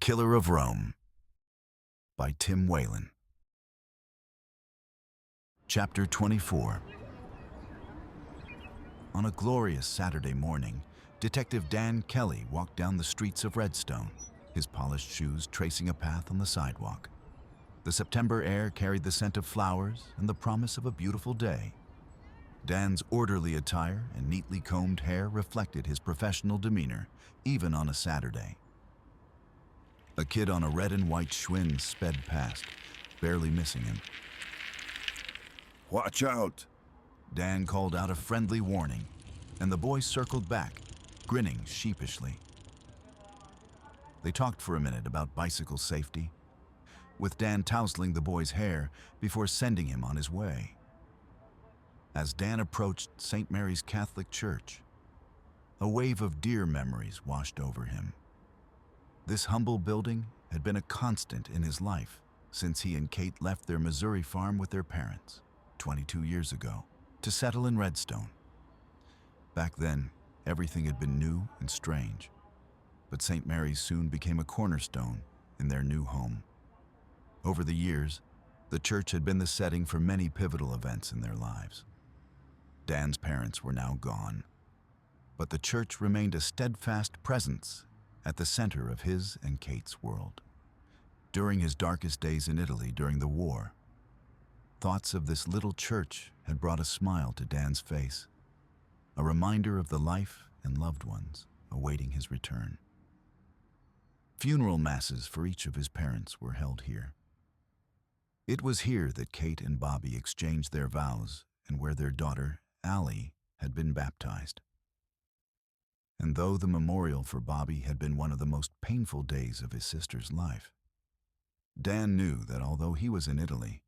Killer of Rome by Tim Whalen. Chapter 24. On a glorious Saturday morning, Detective Dan Kelly walked down the streets of Redstone, his polished shoes tracing a path on the sidewalk. The September air carried the scent of flowers and the promise of a beautiful day. Dan's orderly attire and neatly combed hair reflected his professional demeanor, even on a Saturday. A kid on a red and white Schwinn sped past, barely missing him. "Watch out!" Dan called out a friendly warning, and the boy circled back, grinning sheepishly. They talked for a minute about bicycle safety, with Dan tousling the boy's hair before sending him on his way. As Dan approached St. Mary's Catholic Church, a wave of dear memories washed over him. This humble building had been a constant in his life since he and Kate left their Missouri farm with their parents 22 years ago to settle in Redstone. Back then, everything had been new and strange, but St. Mary's soon became a cornerstone in their new home. Over the years, the church had been the setting for many pivotal events in their lives. Dan's parents were now gone, but the church remained a steadfast presence at the center of his and Kate's world. During his darkest days in Italy during the war, thoughts of this little church had brought a smile to Dan's face, a reminder of the life and loved ones awaiting his return. Funeral masses for each of his parents were held here. It was here that Kate and Bobby exchanged their vows and where their daughter, Allie, had been baptized. And though the memorial for Bobby had been one of the most painful days of his sister's life, Dan knew that although he was in Italy,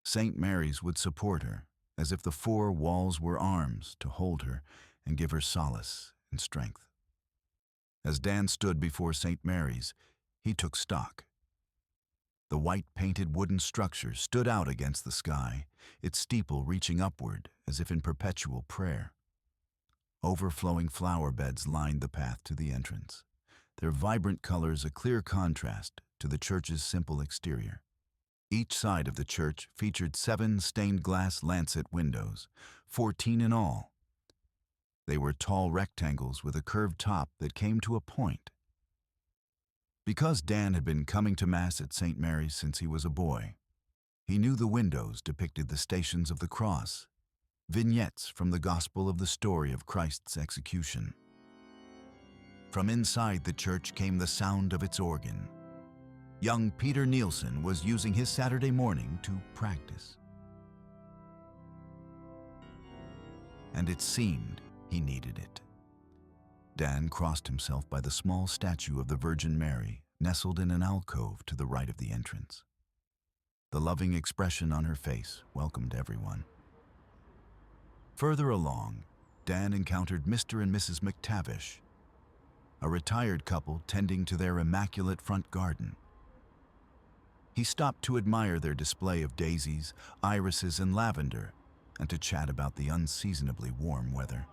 St. Mary's would support her as if the four walls were arms to hold her and give her solace and strength. As Dan stood before St. Mary's, he took stock. The white-painted wooden structure stood out against the sky, its steeple reaching upward as if in perpetual prayer. Overflowing flower beds lined the path to the entrance, their vibrant colors a clear contrast to the church's simple exterior. Each side of the church featured 7 stained-glass lancet windows, 14 in all. They were tall rectangles with a curved top that came to a point. Because Dan had been coming to Mass at St. Mary's since he was a boy, he knew the windows depicted the Stations of the Cross, vignettes from the Gospel of the story of Christ's execution. From inside the church came the sound of its organ. Young Peter Nielsen was using his Saturday morning to practice. And it seemed he needed it. Dan crossed himself by the small statue of the Virgin Mary, nestled in an alcove to the right of the entrance. The loving expression on her face welcomed everyone. Further along, Dan encountered Mr. and Mrs. McTavish, a retired couple tending to their immaculate front garden. He stopped to admire their display of daisies, irises, and lavender, and to chat about the unseasonably warm weather.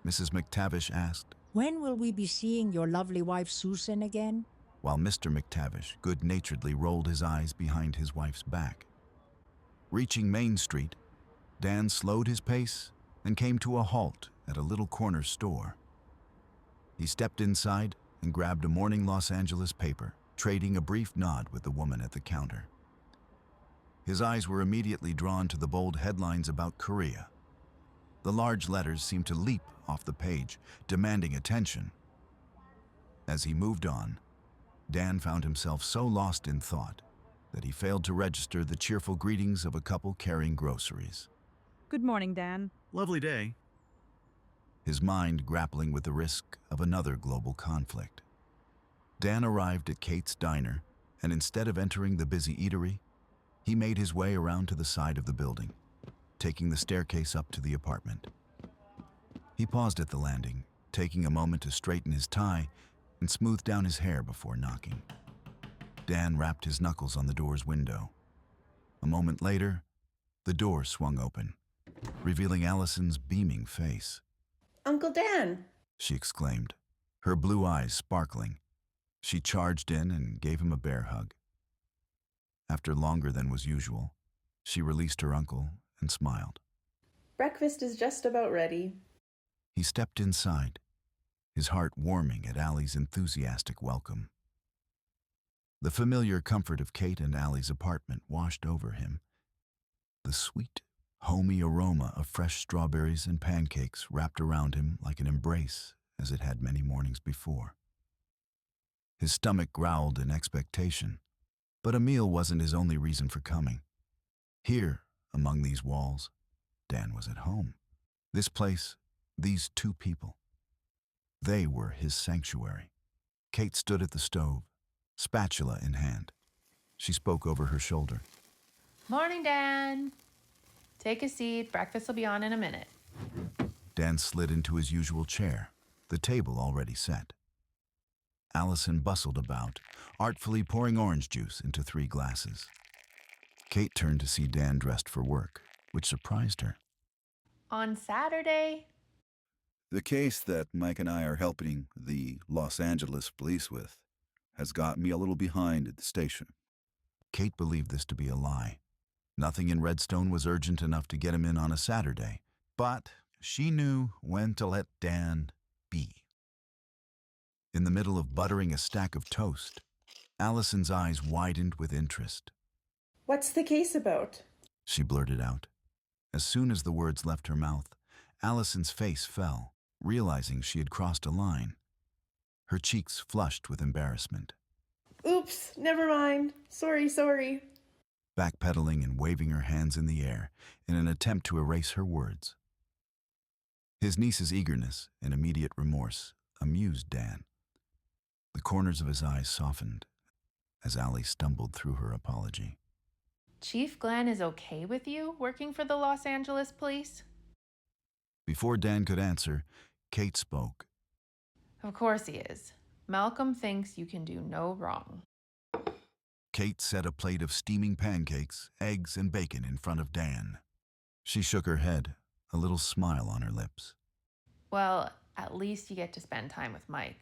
Mrs. McTavish asked, "When will we be seeing your lovely wife Susan again?" while Mr. McTavish good-naturedly rolled his eyes behind his wife's back. Reaching Main Street, Dan slowed his pace and came to a halt at a little corner store. He stepped inside and grabbed a morning Los Angeles paper, trading a brief nod with the woman at the counter. His eyes were immediately drawn to the bold headlines about Korea. The large letters seemed to leap off the page, demanding attention. As he moved on, Dan found himself so lost in thought that he failed to register the cheerful greetings of a couple carrying groceries. Good morning, Dan. Lovely day. His mind grappling with the risk of another global conflict. Dan arrived at Kate's diner, and instead of entering the busy eatery, he made his way around to the side of the building, taking the staircase up to the apartment. He paused at the landing, taking a moment to straighten his tie and smooth down his hair before knocking. Dan rapped his knuckles on the door's window. A moment later, the door swung open, revealing Allison's beaming face. "Uncle Dan!" She exclaimed, her blue eyes sparkling. She charged in and gave him a bear hug. After longer than was usual, she released her uncle and smiled. Breakfast is just about ready. He stepped inside, his heart warming at Allie's enthusiastic welcome. The familiar comfort of Kate and Allie's apartment washed over him. The sweet, homey aroma of fresh strawberries and pancakes wrapped around him like an embrace as it had many mornings before. His stomach growled in expectation, but a meal wasn't his only reason for coming. Here, among these walls, Dan was at home. This place, these two people. They were his sanctuary. Kate stood at the stove, spatula in hand. She spoke over her shoulder. Morning, Dan. Take a seat. Breakfast will be on in a minute. Dan slid into his usual chair, the table already set. Allison bustled about, artfully pouring orange juice into 3 glasses. Kate turned to see Dan dressed for work, which surprised her. On Saturday? The case that Mike and I are helping the Los Angeles police with has got me a little behind at the station. Kate believed this to be a lie. Nothing in Redstone was urgent enough to get him in on a Saturday, but she knew when to let Dan be. In the middle of buttering a stack of toast, Allison's eyes widened with interest. What's the case about? She blurted out. As soon as the words left her mouth, Allison's face fell, realizing she had crossed a line. Her cheeks flushed with embarrassment. Oops, never mind. Sorry. Backpedaling and waving her hands in the air in an attempt to erase her words. His niece's eagerness and immediate remorse amused Dan. The corners of his eyes softened as Allie stumbled through her apology. Chief Glenn is okay with you working for the Los Angeles police? Before Dan could answer, Kate spoke. Of course he is. Malcolm thinks you can do no wrong. Kate set a plate of steaming pancakes, eggs, and bacon in front of Dan. She shook her head, a little smile on her lips. Well, at least you get to spend time with Mike.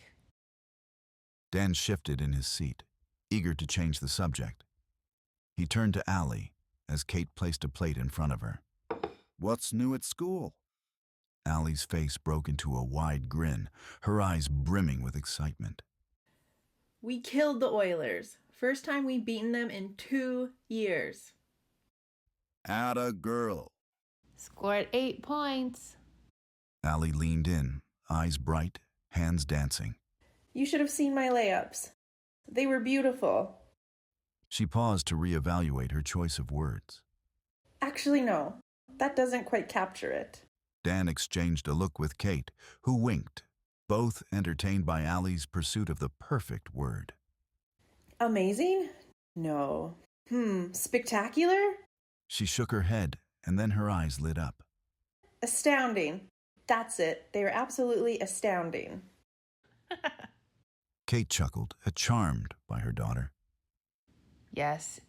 Dan shifted in his seat, eager to change the subject. He turned to Allie as Kate placed a plate in front of her. What's new at school? Allie's face broke into a wide grin, her eyes brimming with excitement. We killed the Oilers. First time we've beaten them in 2 years. Atta girl. Scored 8 points. Allie leaned in, eyes bright, hands dancing. You should have seen my layups. They were beautiful. She paused to reevaluate her choice of words. Actually, no. That doesn't quite capture it. Dan exchanged a look with Kate, who winked, both entertained by Allie's pursuit of the perfect word. Amazing? No. Spectacular? She shook her head, and then her eyes lit up. Astounding. That's it. They were absolutely astounding. Kate chuckled, charmed by her daughter. Yes.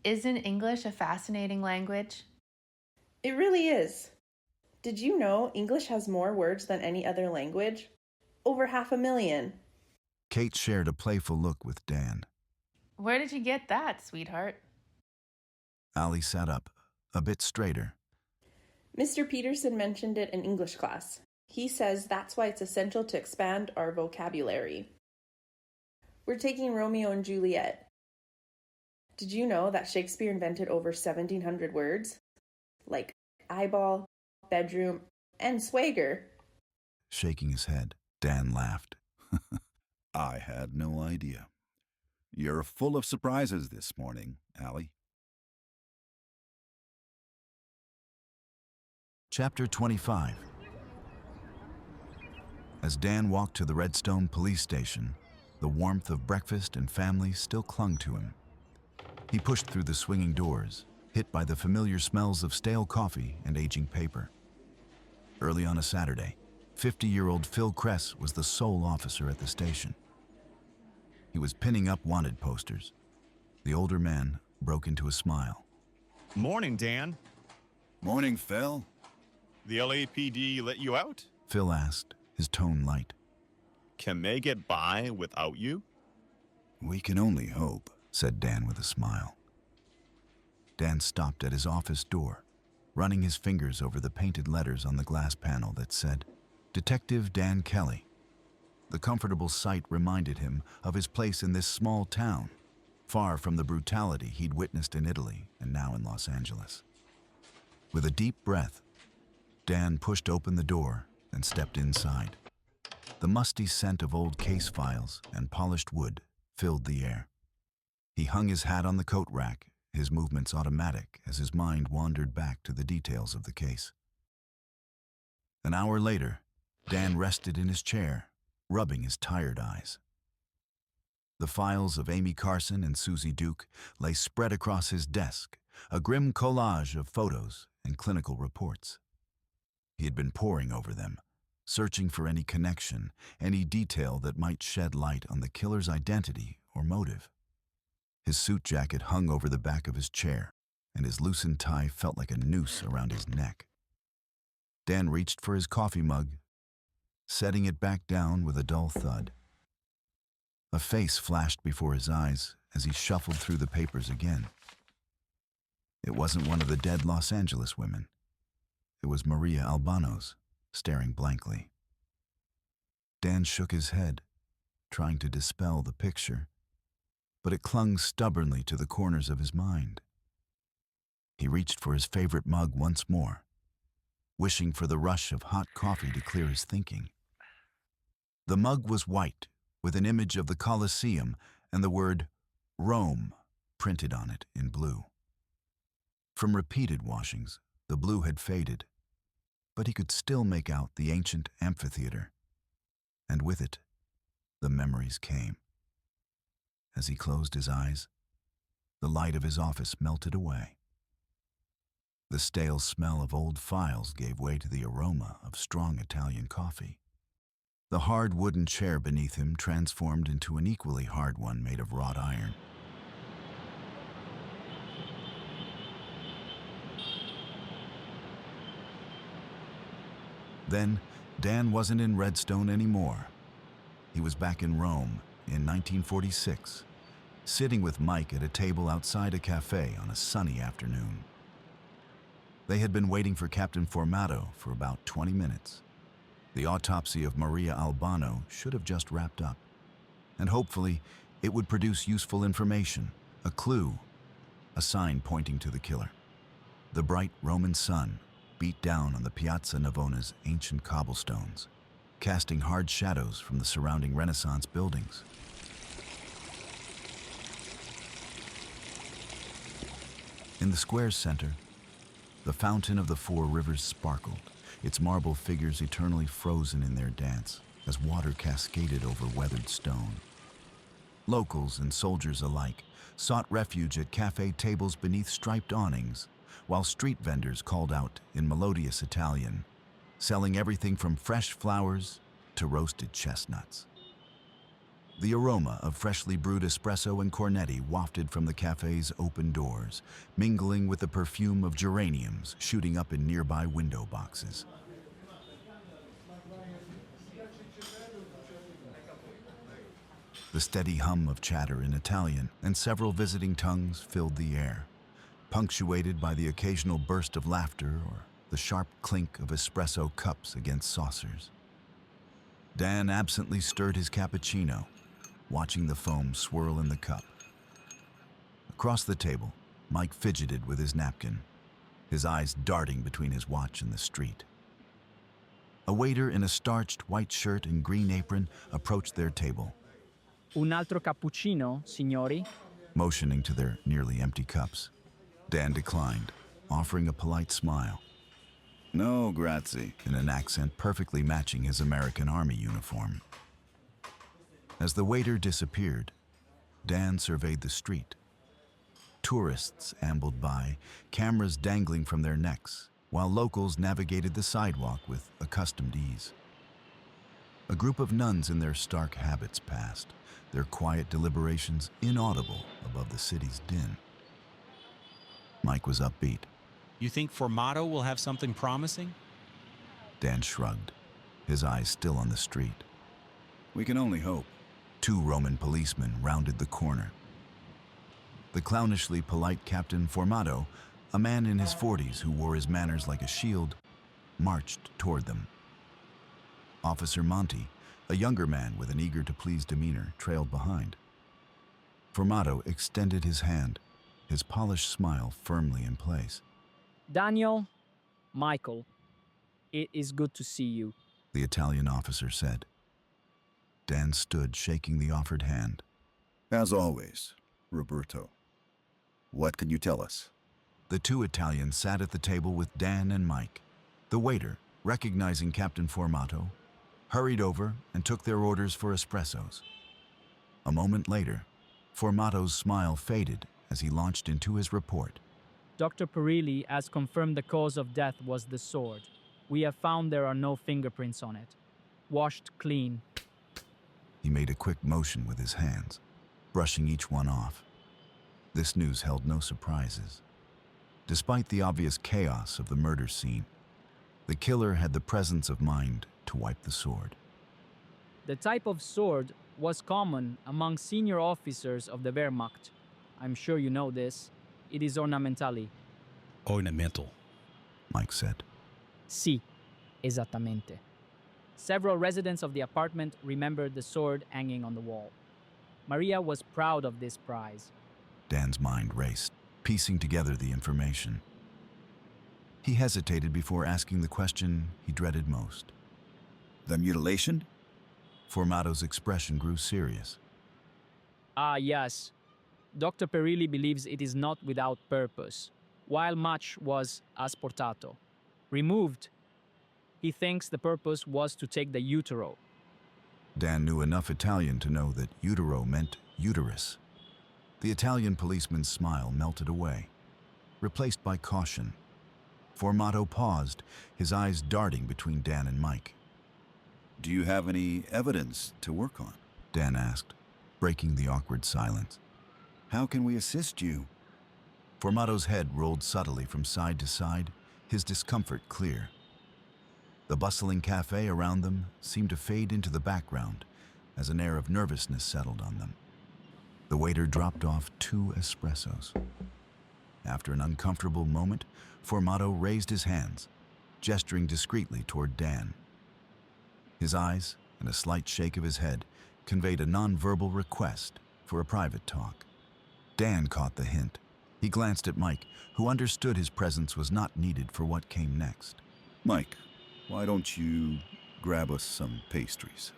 Isn't English a fascinating language? It really is. Did you know English has more words than any other language? Over 500,000. Kate shared a playful look with Dan. Where did you get that, sweetheart? Allie sat up, a bit straighter. Mr. Peterson mentioned it in English class. He says that's why it's essential to expand our vocabulary. We're taking Romeo and Juliet. Did you know that Shakespeare invented over 1,700 words? Like eyeball, bedroom, and swagger. Shaking his head, Dan laughed. I had no idea. You're full of surprises this morning, Allie. Chapter 25. As Dan walked to the Redstone police station, the warmth of breakfast and family still clung to him. He pushed through the swinging doors, hit by the familiar smells of stale coffee and aging paper. Early on a Saturday, 50-year-old Phil Kress was the sole officer at the station. He was pinning up wanted posters. The older man broke into a smile. Morning, Dan. Morning, Phil. The LAPD let you out? Phil asked, his tone light. Can they get by without you? We can only hope, said Dan with a smile. Dan stopped at his office door, running his fingers over the painted letters on the glass panel that said, Detective Dan Kelly. The comfortable sight reminded him of his place in this small town, far from the brutality he'd witnessed in Italy and now in Los Angeles. With a deep breath, Dan pushed open the door and stepped inside. The musty scent of old case files and polished wood filled the air. He hung his hat on the coat rack, his movements automatic as his mind wandered back to the details of the case. An hour later, Dan rested in his chair, rubbing his tired eyes. The files of Amy Carson and Susie Duke lay spread across his desk, a grim collage of photos and clinical reports. He had been poring over them, searching for any connection, any detail that might shed light on the killer's identity or motive. His suit jacket hung over the back of his chair, and his loosened tie felt like a noose around his neck. Dan reached for his coffee mug, setting it back down with a dull thud. A face flashed before his eyes as he shuffled through the papers again. It wasn't one of the dead Los Angeles women. It was Maria Albano's, staring blankly. Dan shook his head, trying to dispel the picture, but it clung stubbornly to the corners of his mind. He reached for his favorite mug once more, wishing for the rush of hot coffee to clear his thinking. The mug was white, with an image of the Colosseum and the word Rome printed on it in blue. From repeated washings, the blue had faded, but he could still make out the ancient amphitheater, and with it, the memories came. As he closed his eyes, the light of his office melted away. The stale smell of old files gave way to the aroma of strong Italian coffee. The hard wooden chair beneath him transformed into an equally hard one made of wrought iron. Then, Dan wasn't in Redstone anymore. He was back in Rome in 1946, sitting with Mike at a table outside a cafe on a sunny afternoon. They had been waiting for Captain Formato for about 20 minutes. The autopsy of Maria Albano should have just wrapped up, and hopefully it would produce useful information, a clue, a sign pointing to the killer. The bright Roman sun beat down on the Piazza Navona's ancient cobblestones, casting hard shadows from the surrounding Renaissance buildings. In the square's center, the fountain of the Four Rivers sparkled, its marble figures eternally frozen in their dance as water cascaded over weathered stone. Locals and soldiers alike sought refuge at cafe tables beneath striped awnings, while street vendors called out in melodious Italian, selling everything from fresh flowers to roasted chestnuts. The aroma of freshly brewed espresso and cornetti wafted from the cafe's open doors, mingling with the perfume of geraniums shooting up in nearby window boxes. The steady hum of chatter in Italian and several visiting tongues filled the air, punctuated by the occasional burst of laughter or the sharp clink of espresso cups against saucers. Dan absently stirred his cappuccino, watching the foam swirl in the cup. Across the table, Mike fidgeted with his napkin, his eyes darting between his watch and the street. A waiter in a starched white shirt and green apron approached their table, Un altro cappuccino, signori? motioning to their nearly empty cups. Dan declined, offering a polite smile, No, grazie. in an accent perfectly matching his American Army uniform. As the waiter disappeared, Dan surveyed the street. Tourists ambled by, cameras dangling from their necks, while locals navigated the sidewalk with accustomed ease. A group of nuns in their stark habits passed, their quiet deliberations inaudible above the city's din. Mike was upbeat. You think Formato will have something promising? Dan shrugged, his eyes still on the street. We can only hope. Two Roman policemen rounded the corner. The clownishly polite Captain Formato, a man in his 40s who wore his manners like a shield, marched toward them. Officer Monty, a younger man with an eager-to-please demeanor, trailed behind. Formato extended his hand, his polished smile firmly in place. Daniel, Michael, it is good to see you. The Italian officer said. Dan stood, shaking the offered hand. As always, Roberto. What can you tell us? The two Italians sat at the table with Dan and Mike. The waiter, recognizing Captain Formato, hurried over and took their orders for espressos. A moment later, Formato's smile faded as he launched into his report. Dr. Perilli has confirmed the cause of death was the sword. We have found there are no fingerprints on it. Washed clean. He made a quick motion with his hands, brushing each one off. This news held no surprises. Despite the obvious chaos of the murder scene, the killer had the presence of mind to wipe the sword. The type of sword was common among senior officers of the Wehrmacht. I'm sure you know this. It is ornamentali. Ornamental. Mike said. Sì, esattamente. Several residents of the apartment remembered the sword hanging on the wall. Maria was proud of this prize. Dan's mind raced, piecing together the information. He hesitated before asking the question he dreaded most. The mutilation? Formato's expression grew serious. Ah, yes. Dr. Perilli believes it is not without purpose, while much was asportato. Removed, he thinks the purpose was to take the utero. Dan knew enough Italian to know that utero meant uterus. The Italian policeman's smile melted away, replaced by caution. Formato paused, his eyes darting between Dan and Mike. Do you have any evidence to work on? Dan asked, breaking the awkward silence. How can we assist you? Formato's head rolled subtly from side to side, his discomfort clear. The bustling cafe around them seemed to fade into the background as an air of nervousness settled on them. The waiter dropped off 2 espressos. After an uncomfortable moment, Formato raised his hands, gesturing discreetly toward Dan. His eyes and a slight shake of his head conveyed a nonverbal request for a private talk. Dan caught the hint. He glanced at Mike, who understood his presence was not needed for what came next. Mike, why don't you grab us some pastries?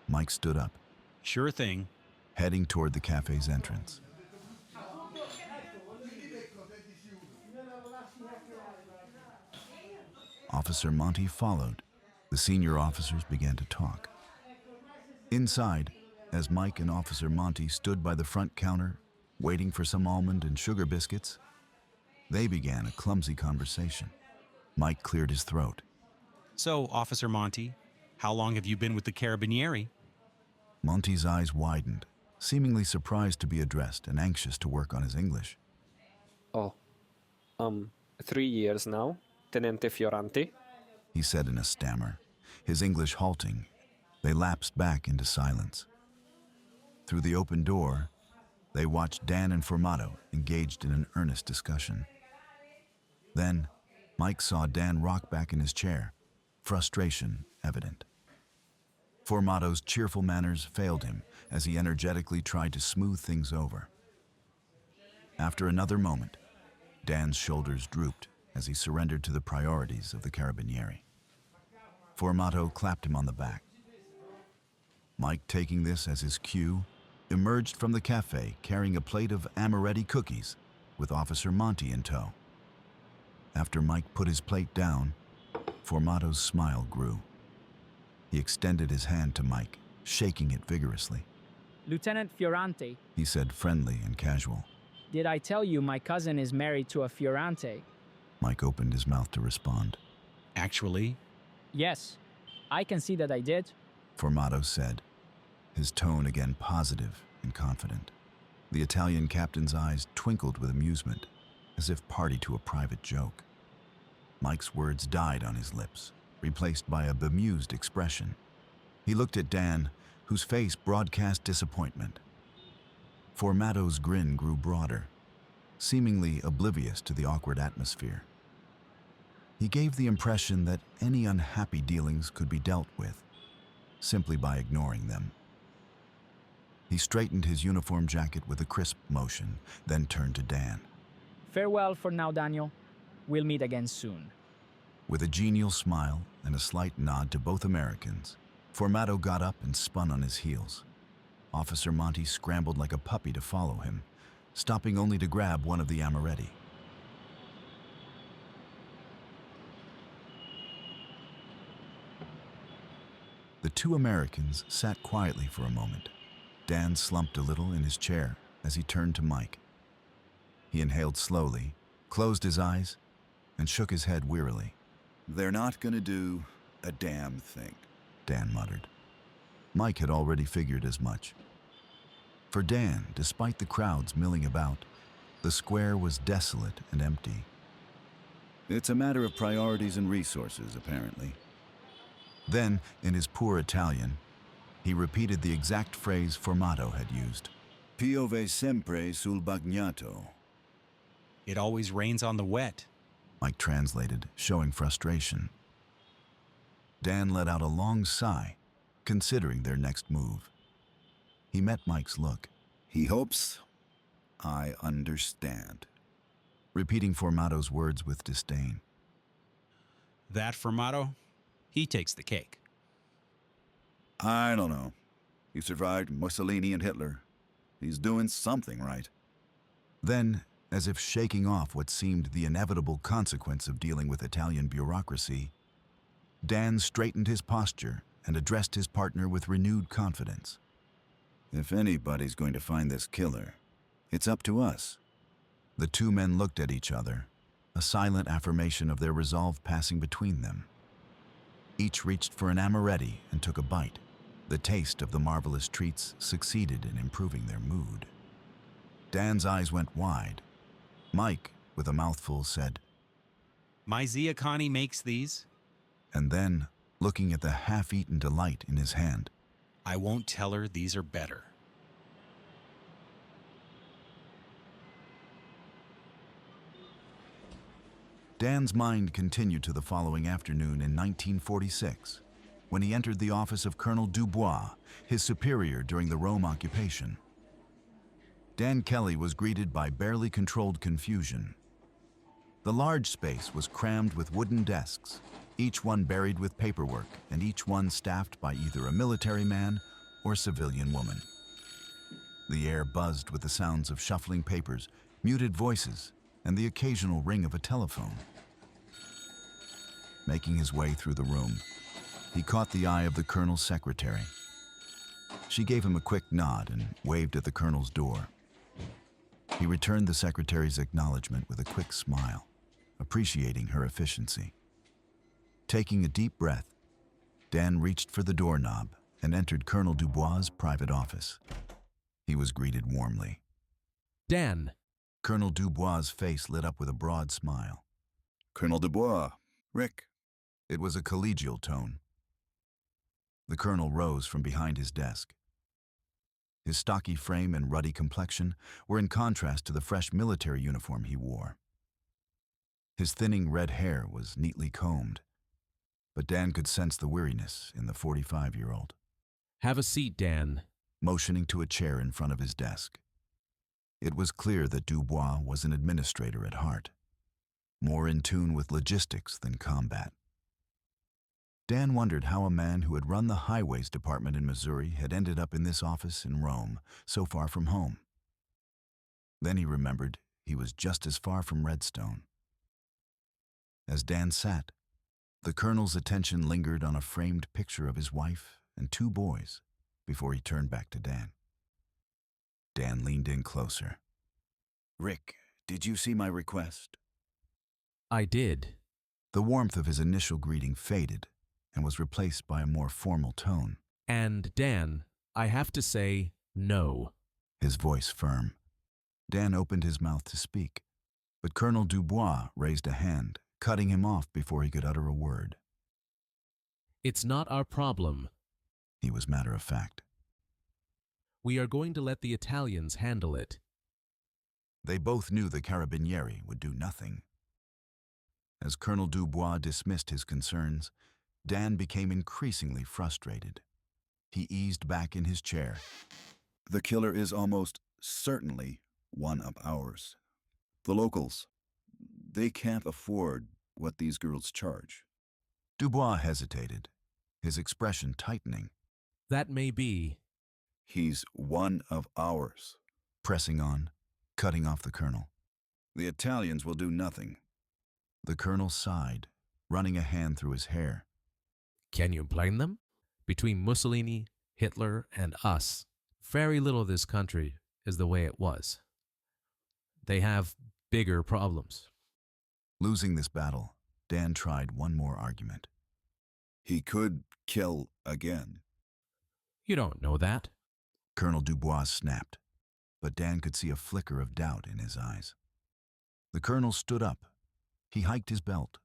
Mike stood up, Sure thing. heading toward the cafe's entrance. Officer Monty followed. The senior officers began to talk. Inside, as Mike and Officer Monty stood by the front counter, waiting for some almond and sugar biscuits, they began a clumsy conversation. Mike cleared his throat. So, Officer Monty, how long have you been with the Carabinieri? Monty's eyes widened, seemingly surprised to be addressed and anxious to work on his English. Oh, 3 years now, Tenente Fioranti. He said in a stammer, his English halting. They lapsed back into silence. Through the open door, they watched Dan and Formato engaged in an earnest discussion. Then, Mike saw Dan rock back in his chair, frustration evident. Formato's cheerful manners failed him as he energetically tried to smooth things over. After another moment, Dan's shoulders drooped as he surrendered to the priorities of the Carabinieri. Formato clapped him on the back. Mike, taking this as his cue, emerged from the cafe carrying a plate of amaretti cookies with Officer Monty in tow. After Mike put his plate down, Formato's smile grew. He extended his hand to Mike, shaking it vigorously. Lieutenant Fioranti, He said, friendly and casual. did I tell you my cousin is married to a Fioranti? Mike opened his mouth to respond. Actually, Yes, I can see that I did. Formato said, his tone again positive and confident. The Italian captain's eyes twinkled with amusement, as if party to a private joke. Mike's words died on his lips, replaced by a bemused expression. He looked at Dan, whose face broadcast disappointment. Formato's grin grew broader, seemingly oblivious to the awkward atmosphere. He gave the impression that any unhappy dealings could be dealt with, simply by ignoring them. He straightened his uniform jacket with a crisp motion, then turned to Dan. Farewell for now, Daniel. We'll meet again soon. With a genial smile and a slight nod to both Americans, Formato got up and spun on his heels. Officer Monty scrambled like a puppy to follow him, stopping only to grab one of the Amaretti. The two Americans sat quietly for a moment. Dan slumped a little in his chair as he turned to Mike. He inhaled slowly, closed his eyes, and shook his head wearily. They're not gonna do a damn thing, Dan muttered. Mike had already figured as much. For Dan, despite the crowds milling about, the square was desolate and empty. It's a matter of priorities and resources, apparently. Then, in his poor Italian, he repeated the exact phrase Formato had used. Piove sempre sul bagnato. It always rains on the wet. Mike translated, showing frustration. Dan let out a long sigh, considering their next move. He met Mike's look. He hopes I understand. Repeating Formato's words with disdain. That Formato, he takes the cake. I don't know. He survived Mussolini and Hitler. He's doing something right. Then, as if shaking off what seemed the inevitable consequence of dealing with Italian bureaucracy, Dan straightened his posture and addressed his partner with renewed confidence. If anybody's going to find this killer, it's up to us. The two men looked at each other, a silent affirmation of their resolve passing between them. Each reached for an Amaretti and took a bite. The taste of the marvelous treats succeeded in improving their mood. Dan's eyes went wide. Mike, with a mouthful, said, My Zia Connie makes these. And then, looking at the half-eaten delight in his hand, I won't tell her these are better. Dan's mind continued to the following afternoon in 1946, when he entered the office of Colonel Dubois, his superior during the Rome occupation. Dan Kelly was greeted by barely controlled confusion. The large space was crammed with wooden desks, each one buried with paperwork and each one staffed by either a military man or civilian woman. The air buzzed with the sounds of shuffling papers, muted voices, and the occasional ring of a telephone. Making his way through the room, he caught the eye of the colonel's secretary. She gave him a quick nod and waved at the colonel's door. He returned the secretary's acknowledgement with a quick smile, appreciating her efficiency. Taking a deep breath, Dan reached for the doorknob and entered Colonel Dubois' private office. He was greeted warmly. Dan. Colonel Dubois' face lit up with a broad smile. Colonel Dubois. Rick. It was a collegial tone. The colonel rose from behind his desk. His stocky frame and ruddy complexion were in contrast to the fresh military uniform he wore. His thinning red hair was neatly combed, but Dan could sense the weariness in the 45-year-old. Have a seat, Dan. Motioning to a chair in front of his desk. It was clear that Dubois was an administrator at heart, more in tune with logistics than combat. Dan wondered how a man who had run the highways department in Missouri had ended up in this office in Rome, so far from home. Then he remembered he was just as far from Redstone. As Dan sat, the colonel's attention lingered on a framed picture of his wife and two boys before he turned back to Dan. Dan leaned in closer. Rick, did you see my request? I did. The warmth of his initial greeting faded and was replaced by a more formal tone. And Dan, I have to say, no. His voice firm. Dan opened his mouth to speak, but Colonel Dubois raised a hand, cutting him off before he could utter a word. It's not our problem. He was matter of fact. We are going to let the Italians handle it. They both knew the Carabinieri would do nothing. As Colonel Dubois dismissed his concerns, Dan became increasingly frustrated. He eased back in his chair. The killer is almost certainly one of ours. The locals, they can't afford what these girls charge. Dubois hesitated, his expression tightening. That may be. He's one of ours. Pressing on, cutting off the colonel. The Italians will do nothing. The colonel sighed, running a hand through his hair. Can you blame them? Between Mussolini, Hitler, and us, very little of this country is the way it was. They have bigger problems. Losing this battle, Dan tried one more argument. He could kill again. You don't know that. Colonel Dubois snapped, but Dan could see a flicker of doubt in his eyes. The colonel stood up. He hiked his belt.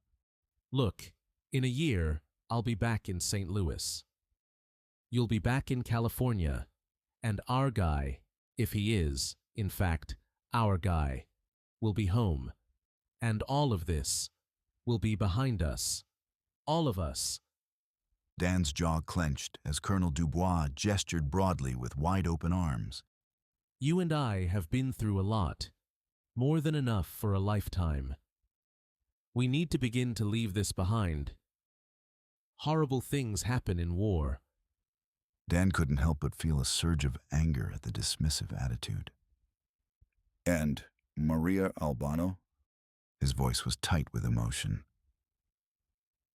Look, in a year, I'll be back in St. Louis. You'll be back in California, and our guy, if he is, in fact, our guy, will be home. And all of this will be behind us. All of us. Dan's jaw clenched as Colonel Dubois gestured broadly with wide-open arms. You and I have been through a lot, more than enough for a lifetime. We need to begin to leave this behind. Horrible things happen in war. Dan couldn't help but feel a surge of anger at the dismissive attitude. And Maria Albano? His voice was tight with emotion.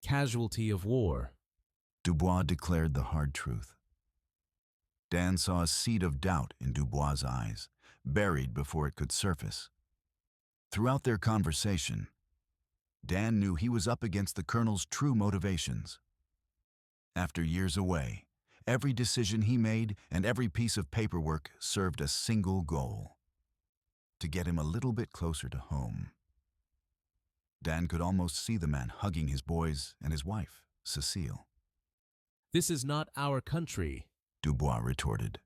Casualty of war. Dubois declared the hard truth. Dan saw a seed of doubt in Dubois' eyes, buried before it could surface. Throughout their conversation, Dan knew he was up against the colonel's true motivations. After years away, every decision he made and every piece of paperwork served a single goal: to get him a little bit closer to home. Dan could almost see the man hugging his boys and his wife, Cecile. This is not our country, Dubois retorted.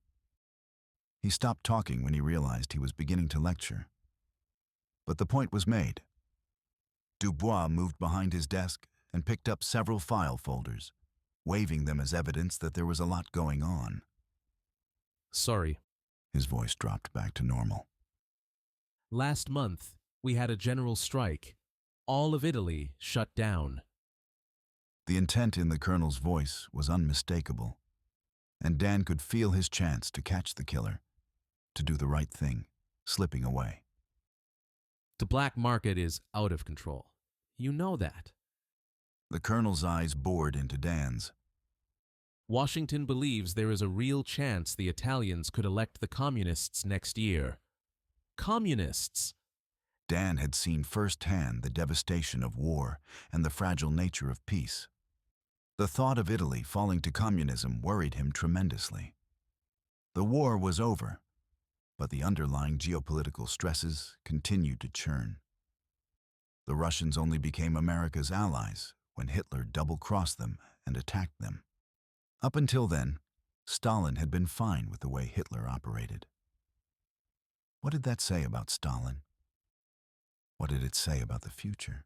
He stopped talking when he realized he was beginning to lecture. But the point was made. Dubois moved behind his desk and picked up several file folders, waving them as evidence that there was a lot going on. Sorry. His voice dropped back to normal. Last month, we had a general strike. All of Italy shut down. The intent in the colonel's voice was unmistakable, and Dan could feel his chance to catch the killer, to do the right thing, slipping away. The black market is out of control. You know that. The colonel's eyes bored into Dan's. Washington believes there is a real chance the Italians could elect the communists next year. Communists! Dan had seen firsthand the devastation of war and the fragile nature of peace. The thought of Italy falling to communism worried him tremendously. The war was over, but the underlying geopolitical stresses continued to churn. The Russians only became America's allies when Hitler double-crossed them and attacked them. Up until then, Stalin had been fine with the way Hitler operated. What did that say about Stalin? What did it say about the future?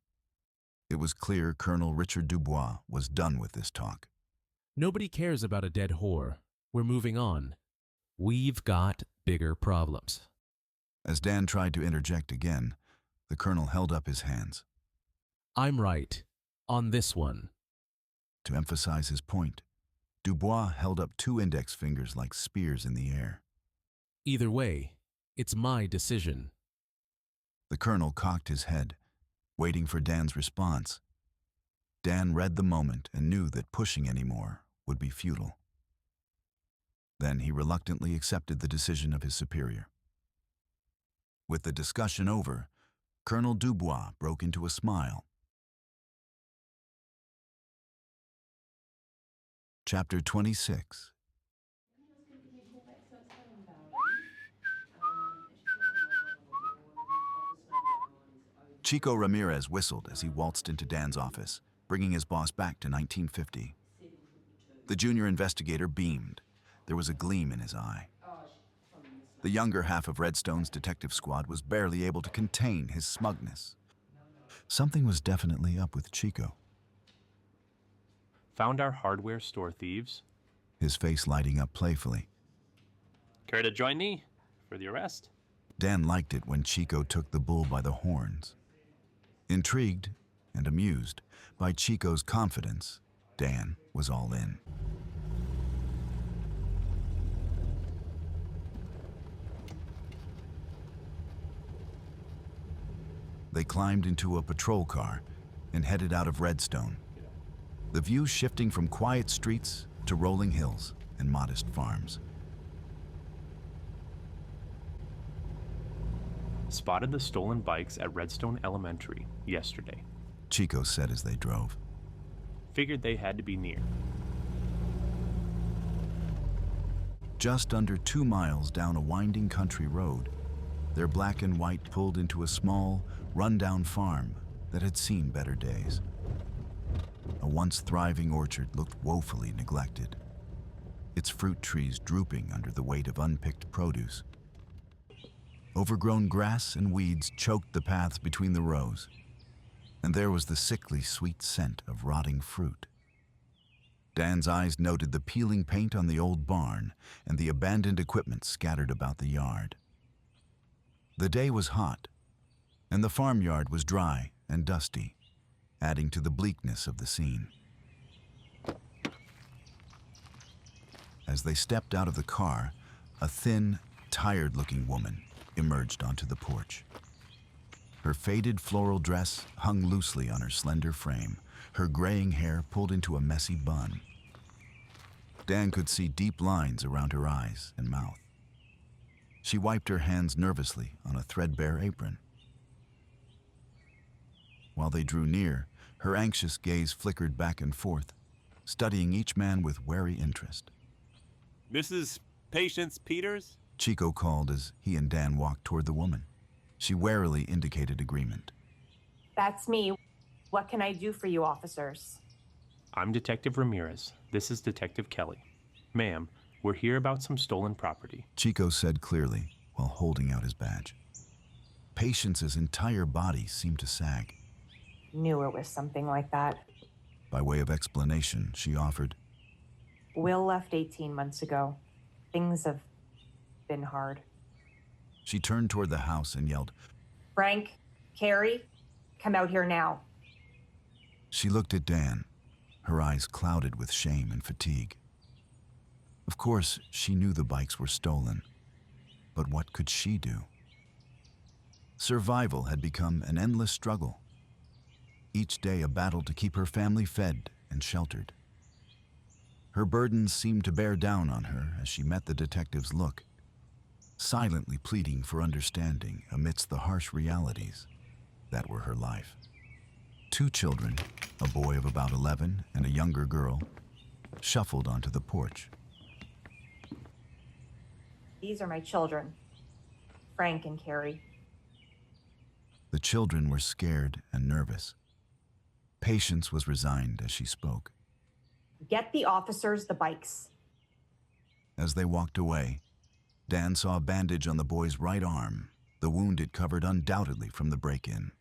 It was clear Colonel Richard Dubois was done with this talk. Nobody cares about a dead whore. We're moving on. We've got bigger problems. As Dan tried to interject again, the colonel held up his hands. I'm right. On this one. To emphasize his point, Dubois held up two index fingers like spears in the air. Either way, it's my decision. The colonel cocked his head, waiting for Dan's response. Dan read the moment and knew that pushing anymore would be futile. Then he reluctantly accepted the decision of his superior. With the discussion over, Colonel Dubois broke into a smile. Chapter 26. Chico Ramirez whistled as he waltzed into Dan's office, bringing his boss back to 1950. The junior investigator beamed. There was a gleam in his eye. The younger half of Redstone's detective squad was barely able to contain his smugness. Something was definitely up with Chico. Found our hardware store thieves. His face lighting up playfully. Care to join me for the arrest? Dan liked it when Chico took the bull by the horns. Intrigued and amused by Chico's confidence, Dan was all in. They climbed into a patrol car and headed out of Redstone, the view shifting from quiet streets to rolling hills and modest farms. Spotted the stolen bikes at Redstone Elementary yesterday. Chico said as they drove. Figured they had to be near. Just under 2 miles down a winding country road, their black and white pulled into a small, run-down farm that had seen better days. A once thriving orchard looked woefully neglected, its fruit trees drooping under the weight of unpicked produce. Overgrown grass and weeds choked the paths between the rows, and there was the sickly sweet scent of rotting fruit. Dan's eyes noted the peeling paint on the old barn and the abandoned equipment scattered about the yard. The day was hot, and the farmyard was dry and dusty, adding to the bleakness of the scene. As they stepped out of the car, a thin, tired-looking woman emerged onto the porch. Her faded floral dress hung loosely on her slender frame, her graying hair pulled into a messy bun. Dan could see deep lines around her eyes and mouth. She wiped her hands nervously on a threadbare apron. While they drew near, her anxious gaze flickered back and forth, studying each man with wary interest. Mrs. Patience Peters? Chico called as he and Dan walked toward the woman. She warily indicated agreement. That's me. What can I do for you, officers? I'm Detective Ramirez. This is Detective Kelly. Ma'am, we're here about some stolen property. Chico said clearly while holding out his badge. Patience's entire body seemed to sag. Knew it was something like that. By way of explanation, she offered, Will left 18 months ago. Things have been hard. She turned toward the house and yelled, Frank, Carrie, come out here now. She looked at Dan, her eyes clouded with shame and fatigue. Of course, she knew the bikes were stolen, but what could she do? Survival had become an endless struggle, each day a battle to keep her family fed and sheltered. Her burdens seemed to bear down on her as she met the detective's look, silently pleading for understanding amidst the harsh realities that were her life. 2 children, a boy of about 11 and a younger girl, shuffled onto the porch. These are my children, Frank and Carrie. The children were scared and nervous. Patience was resigned as she spoke. Get the officers the bikes. As they walked away, Dan saw a bandage on the boy's right arm, the wound it covered undoubtedly from the break-in.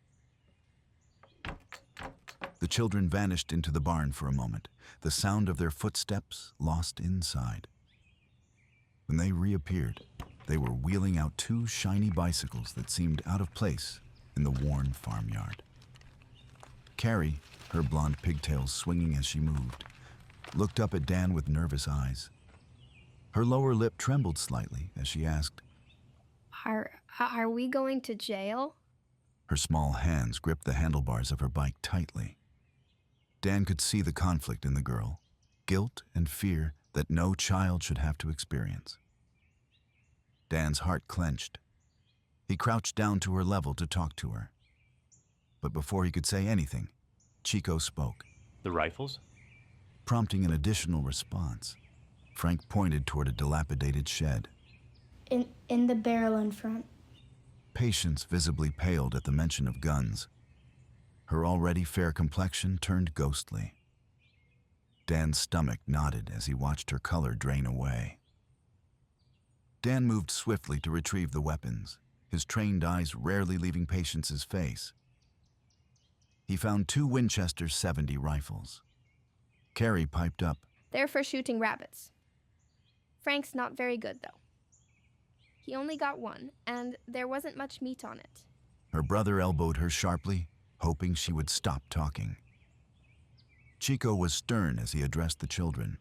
The children vanished into the barn for a moment, the sound of their footsteps lost inside. When they reappeared, they were wheeling out 2 shiny bicycles that seemed out of place in the worn farmyard. Carrie, her blonde pigtails swinging as she moved, looked up at Dan with nervous eyes. Her lower lip trembled slightly as she asked, Are we going to jail? Her small hands gripped the handlebars of her bike tightly. Dan could see the conflict in the girl, guilt and fear that no child should have to experience. Dan's heart clenched. He crouched down to her level to talk to her. But before he could say anything, Chico spoke. The rifles? Prompting an additional response, Frank pointed toward a dilapidated shed. In the barrel in front. Patience visibly paled at the mention of guns. Her already fair complexion turned ghostly. Dan's stomach knotted as he watched her color drain away. Dan moved swiftly to retrieve the weapons, his trained eyes rarely leaving Patience's face. He found 2 Winchester .70 rifles. Carrie piped up. They're for shooting rabbits. Frank's not very good, though. He only got one, and there wasn't much meat on it. Her brother elbowed her sharply, hoping she would stop talking. Chico was stern as he addressed the children.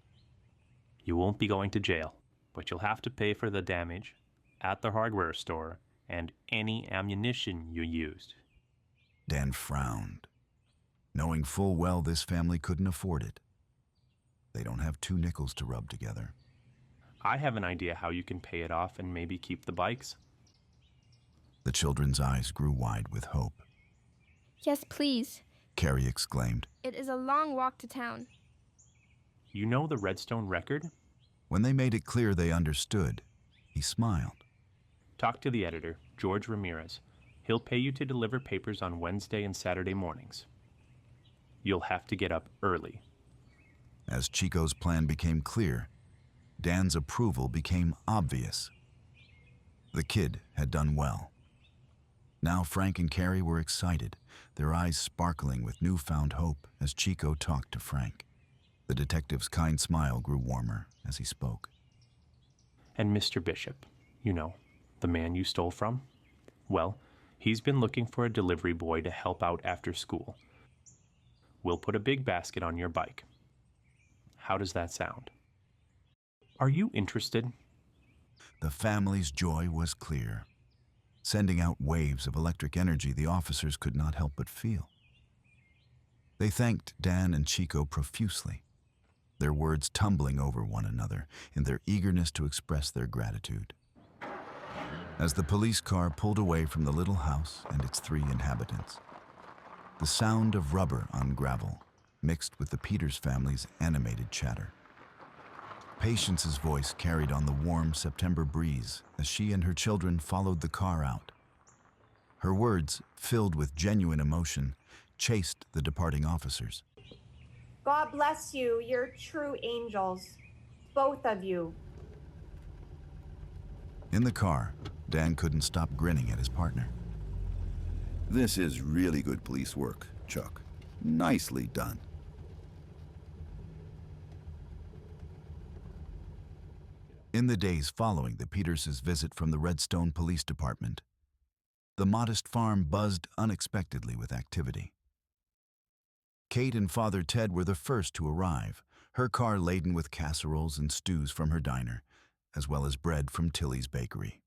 You won't be going to jail, but you'll have to pay for the damage at the hardware store and any ammunition you used. Dan frowned, knowing full well this family couldn't afford it. They don't have 2 nickels to rub together. I have an idea how you can pay it off and maybe keep the bikes. The children's eyes grew wide with hope. Yes, please. Carrie exclaimed. It is a long walk to town. You know the Redstone record? When they made it clear they understood, he smiled. Talk to the editor, George Ramirez. He'll pay you to deliver papers on Wednesday and Saturday mornings. You'll have to get up early. As Chico's plan became clear, Dan's approval became obvious. The kid had done well. Now Frank and Carrie were excited, their eyes sparkling with newfound hope as Chico talked to Frank. The detective's kind smile grew warmer as he spoke. And Mr. Bishop, you know, the man you stole from? Well, he's been looking for a delivery boy to help out after school. We'll put a big basket on your bike. How does that sound? Are you interested? The family's joy was clear, sending out waves of electric energy the officers could not help but feel. They thanked Dan and Chico profusely, their words tumbling over one another in their eagerness to express their gratitude. As the police car pulled away from the little house and its 3 inhabitants, the sound of rubber on gravel mixed with the Peters family's animated chatter. Patience's voice carried on the warm September breeze as she and her children followed the car out. Her words, filled with genuine emotion, chased the departing officers. God bless you. You're true angels. Both of you. In the car, Dan couldn't stop grinning at his partner. This is really good police work, Chuck. Nicely done. In the days following the Peters' visit from the Redstone Police Department, the modest farm buzzed unexpectedly with activity. Kate and Father Ted were the first to arrive, her car laden with casseroles and stews from her diner, as well as bread from Tilly's bakery.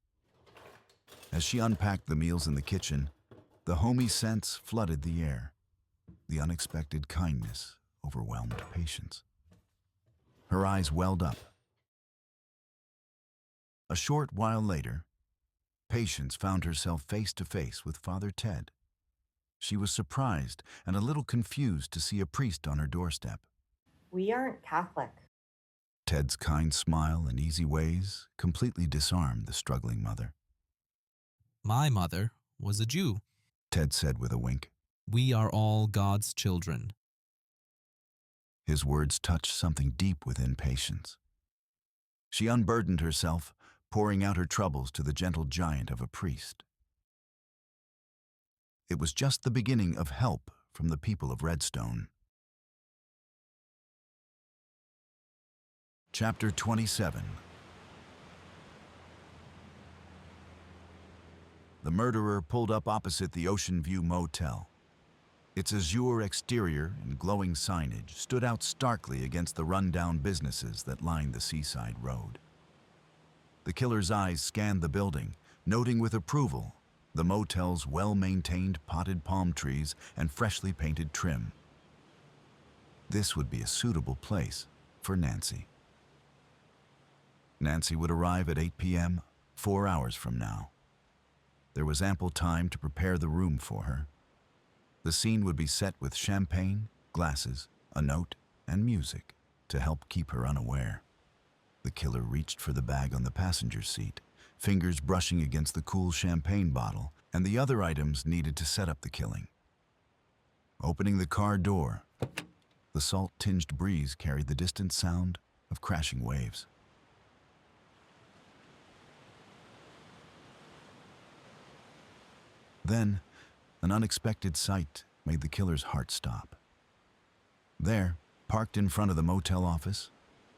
As she unpacked the meals in the kitchen, the homey scents flooded the air. The unexpected kindness overwhelmed Patience. Her eyes welled up. A short while later, Patience found herself face to face with Father Ted. She was surprised and a little confused to see a priest on her doorstep. We aren't Catholic. Ted's kind smile and easy ways completely disarmed the struggling mother. My mother was a Jew, Ted said with a wink. We are all God's children. His words touched something deep within Patience. She unburdened herself, pouring out her troubles to the gentle giant of a priest. It was just the beginning of help from the people of Redstone. Chapter 27. The murderer pulled up opposite the Ocean View Motel. Its azure exterior and glowing signage stood out starkly against the run-down businesses that lined the seaside road. The killer's eyes scanned the building, noting with approval the motel's well-maintained potted palm trees and freshly painted trim. This would be a suitable place for Nancy. Nancy would arrive at 8 p.m., 4 hours from now. There was ample time to prepare the room for her. The scene would be set with champagne, glasses, a note, and music to help keep her unaware. The killer reached for the bag on the passenger seat, fingers brushing against the cool champagne bottle and the other items needed to set up the killing. Opening the car door, the salt-tinged breeze carried the distant sound of crashing waves. Then, an unexpected sight made the killer's heart stop. There, parked in front of the motel office,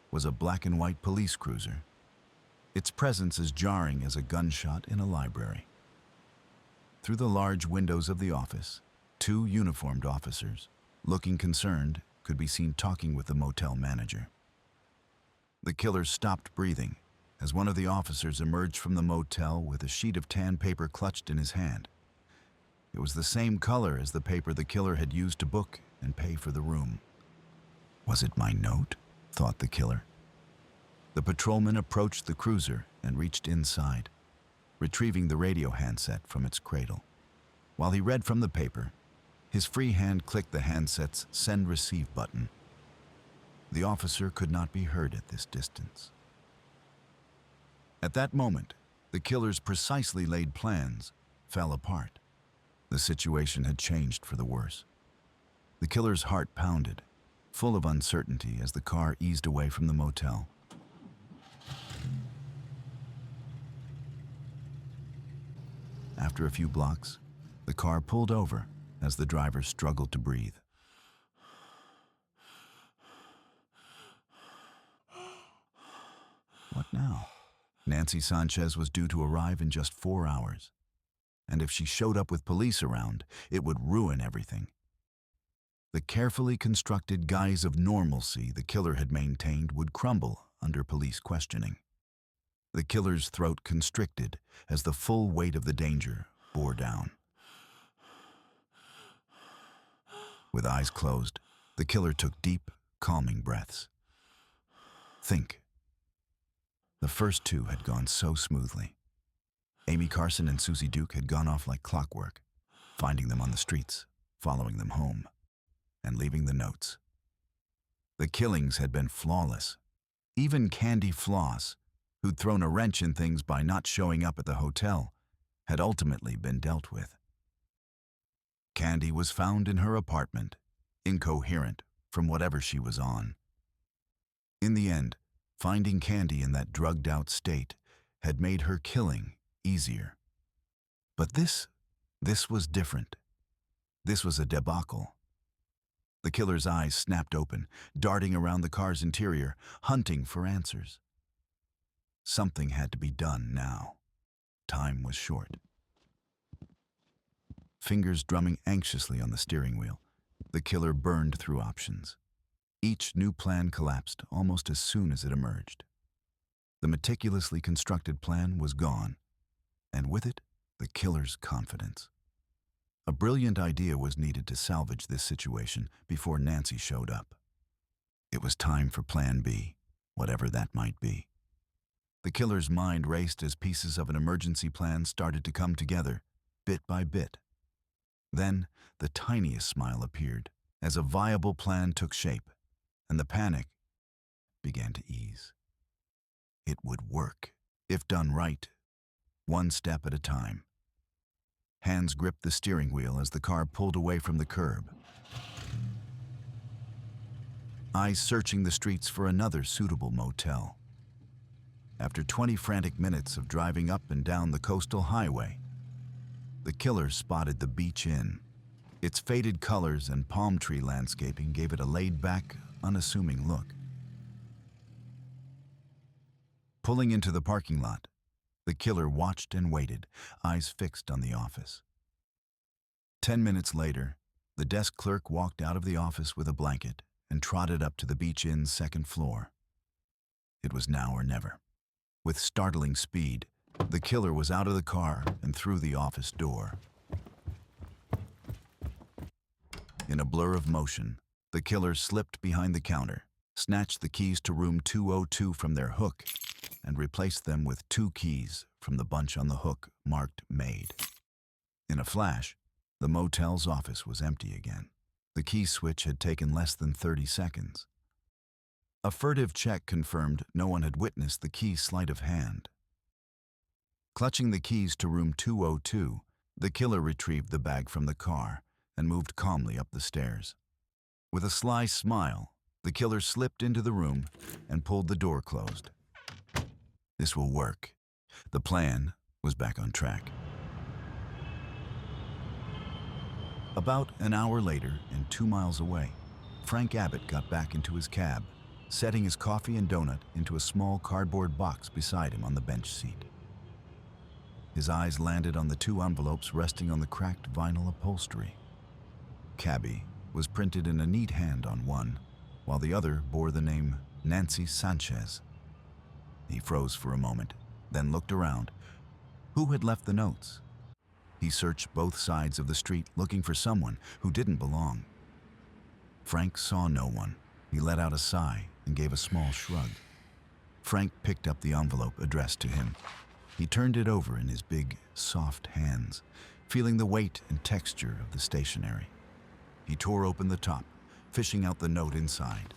was a black and white police cruiser. Its presence as jarring as a gunshot in a library. Through the large windows of the office, two uniformed officers, looking concerned, could be seen talking with the motel manager. The killer stopped breathing as one of the officers emerged from the motel with a sheet of tan paper clutched in his hand. It was the same color as the paper the killer had used to book and pay for the room. Was it my note? Thought the killer. The patrolman approached the cruiser and reached inside, retrieving the radio handset from its cradle. While he read from the paper, his free hand clicked the handset's send-receive button. The officer could not be heard at this distance. At that moment, the killer's precisely laid plans fell apart. The situation had changed for the worse. The killer's heart pounded, full of uncertainty as the car eased away from the motel. After a few blocks, the car pulled over as the driver struggled to breathe. What now? Nancy Sanchez was due to arrive in just 4 hours. And if she showed up with police around, it would ruin everything. The carefully constructed guise of normalcy the killer had maintained would crumble under police questioning. The killer's throat constricted as the full weight of the danger bore down. With eyes closed, the killer took deep, calming breaths. Think. The first two had gone so smoothly. Amy Carson and Susie Duke had gone off like clockwork, finding them on the streets, following them home, and leaving the notes. The killings had been flawless. Even Candy Floss, who'd thrown a wrench in things by not showing up at the hotel, had ultimately been dealt with. Candy was found in her apartment, incoherent from whatever she was on. In the end, finding Candy in that drugged-out state had made her killing easier. But this was different. This was a debacle. The killer's eyes snapped open, darting around the car's interior, hunting for answers. Something had to be done now. Time was short. Fingers drumming anxiously on the steering wheel, the killer burned through options. Each new plan collapsed almost as soon as it emerged. The meticulously constructed plan was gone, and with it, the killer's confidence. A brilliant idea was needed to salvage this situation before Nancy showed up. It was time for Plan B, whatever that might be. The killer's mind raced as pieces of an emergency plan started to come together, bit by bit. Then, the tiniest smile appeared as a viable plan took shape, and the panic began to ease. It would work, if done right, one step at a time. Hands gripped the steering wheel as the car pulled away from the curb. Eyes searching the streets for another suitable motel. After 20 frantic minutes of driving up and down the coastal highway, the killer spotted the Beach Inn. Its faded colors and palm tree landscaping gave it a laid-back, unassuming look. Pulling into the parking lot, the killer watched and waited, eyes fixed on the office. 10 minutes later, the desk clerk walked out of the office with a blanket and trotted up to the Beach Inn's second floor. It was now or never. With startling speed, the killer was out of the car and through the office door. In a blur of motion, the killer slipped behind the counter, snatched the keys to room 202 from their hook, and replaced them with 2 keys from the bunch on the hook marked Made. In a flash, the motel's office was empty again. The key switch had taken less than 30 seconds. A furtive check confirmed no one had witnessed the key's sleight of hand. Clutching the keys to room 202, the killer retrieved the bag from the car and moved calmly up the stairs. With a sly smile, the killer slipped into the room and pulled the door closed. This will work. The plan was back on track. About an hour later, and 2 miles away, Frank Abbott got back into his cab, setting his coffee and donut into a small cardboard box beside him on the bench seat. His eyes landed on the 2 envelopes resting on the cracked vinyl upholstery. Cabby was printed in a neat hand on one, while the other bore the name Nancy Sanchez. He froze for a moment, then looked around. Who had left the notes? He searched both sides of the street looking for someone who didn't belong. Frank saw no one. He let out a sigh and gave a small shrug. Frank picked up the envelope addressed to him. He turned it over in his big, soft hands, feeling the weight and texture of the stationery. He tore open the top, fishing out the note inside.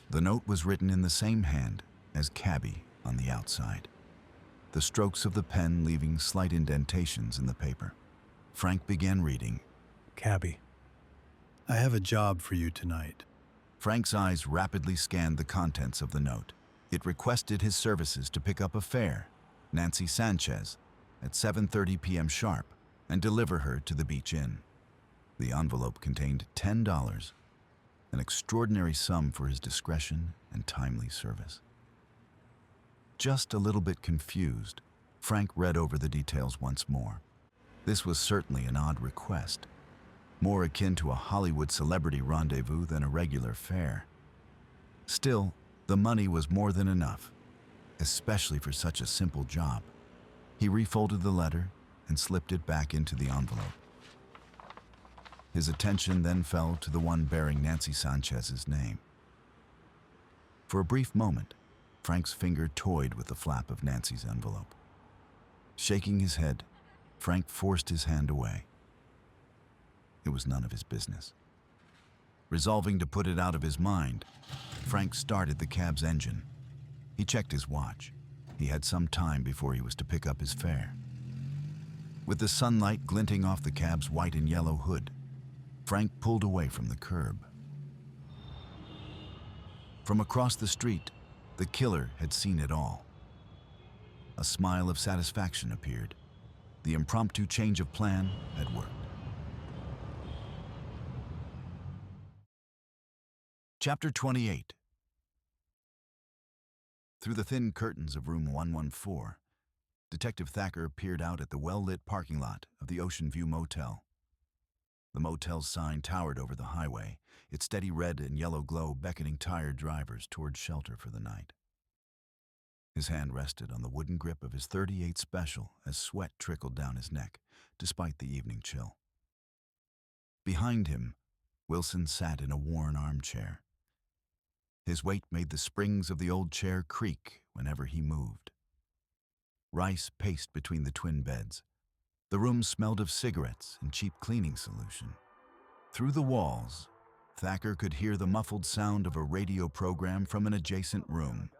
The note was written in the same hand as Cabby on the outside, the strokes of the pen leaving slight indentations in the paper. Frank began reading. Cabby, I have a job for you tonight. Frank's eyes rapidly scanned the contents of the note. It requested his services to pick up a fare, Nancy Sanchez, at 7:30 p.m. sharp and deliver her to the Beach Inn. The envelope contained $10, an extraordinary sum for his discretion and timely service. Just a little bit confused, Frank read over the details once more. This was certainly an odd request, more akin to a Hollywood celebrity rendezvous than a regular fare. Still, the money was more than enough, especially for such a simple job. He refolded the letter and slipped it back into the envelope. His attention then fell to the one bearing Nancy Sanchez's name. For a brief moment, Frank's finger toyed with the flap of Nancy's envelope. Shaking his head, Frank forced his hand away. It was none of his business. Resolving to put it out of his mind, Frank started the cab's engine. He checked his watch. He had some time before he was to pick up his fare. With the sunlight glinting off the cab's white and yellow hood, Frank pulled away from the curb. From across the street, the killer had seen it all. A smile of satisfaction appeared. The impromptu change of plan had worked. Chapter 28. Through the thin curtains of room 114, Detective Thacker peered out at the well-lit parking lot of the Ocean View Motel. The motel's sign towered over the highway, its steady red and yellow glow beckoning tired drivers toward shelter for the night. His hand rested on the wooden grip of his .38 Special as sweat trickled down his neck, despite the evening chill. Behind him, Wilson sat in a worn armchair. His weight made the springs of the old chair creak whenever he moved. Rice paced between the twin beds. The room smelled of cigarettes and cheap cleaning solution. Through the walls, Thacker could hear the muffled sound of a radio program from an adjacent room.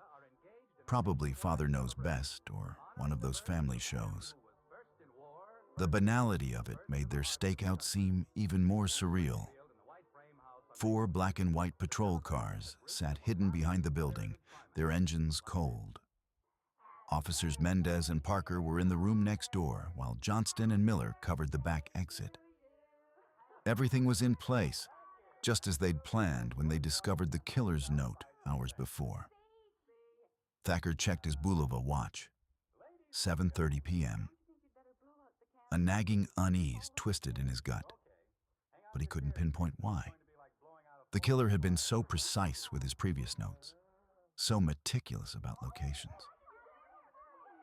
Probably Father Knows Best or one of those family shows. The banality of it made their stakeout seem even more surreal. 4 black and white patrol cars sat hidden behind the building, their engines cold. Officers Mendez and Parker were in the room next door, while Johnston and Miller covered the back exit. Everything was in place, just as they'd planned when they discovered the killer's note hours before. Thacker checked his Bulova watch. 7:30 p.m. A nagging unease twisted in his gut, but he couldn't pinpoint why. The killer had been so precise with his previous notes, so meticulous about locations.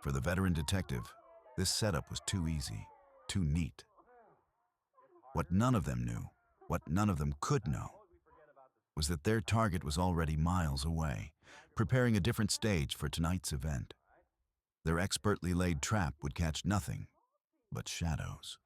For the veteran detective, this setup was too easy, too neat. What none of them knew, what none of them could know, was that their target was already miles away, preparing a different stage for tonight's event. Their expertly laid trap would catch nothing but shadows.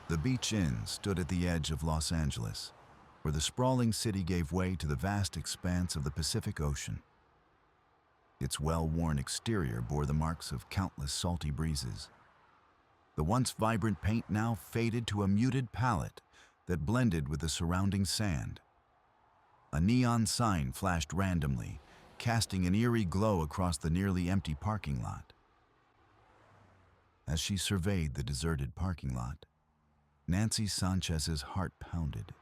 The Beach Inn stood at the edge of Los Angeles, where the sprawling city gave way to the vast expanse of the Pacific Ocean. Its well-worn exterior bore the marks of countless salty breezes. The once vibrant paint now faded to a muted palette that blended with the surrounding sand. A neon sign flashed randomly, casting an eerie glow across the nearly empty parking lot. As she surveyed the deserted parking lot, Nancy Sanchez's heart pounded.